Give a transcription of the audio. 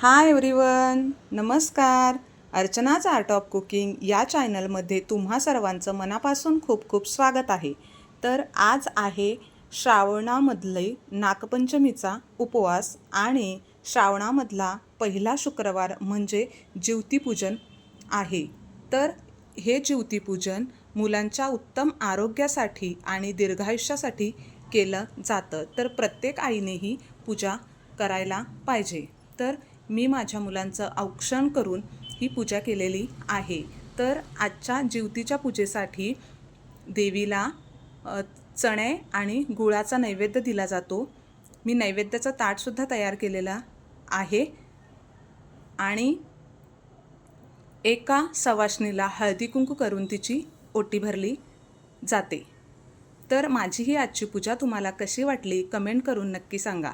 Hi everyone, नमस्कार. अर्चनाच art of cooking या चॅनलमध्ये तुम्हा सर्वांचं मनापासून खूप खूप स्वागत आहे. तर आज आहे श्रावणामधले नागपंचमीचा उपवास आणि श्रावणामधला पहिला शुक्रवार म्हणजे ज्योतिपूजन आहे. तर हे ज्योतिपूजन मुलांच्या उत्तम आरोग्यासाठी आणि दीर्घायुष्यासाठी केलं जातं. तर प्रत्येक आईने ही पूजा करायला पाहिजे. तर मी माझ्या मुलांचं औक्षण करून ही पूजा केलेली आहे. तर आजच्या ज्योतीच्या पूजेसाठी देवीला चणे आणि गुळाचा नैवेद्य दिला जातो. मी नैवेद्याचं ताटसुद्धा तयार केलेलं आहे आणि एका सवाष्णीला हळदी कुंकू करून तिची ओटी भरली जाते. तर माझी ही आजची पूजा तुम्हाला कशी वाटली कमेंट करून नक्की सांगा.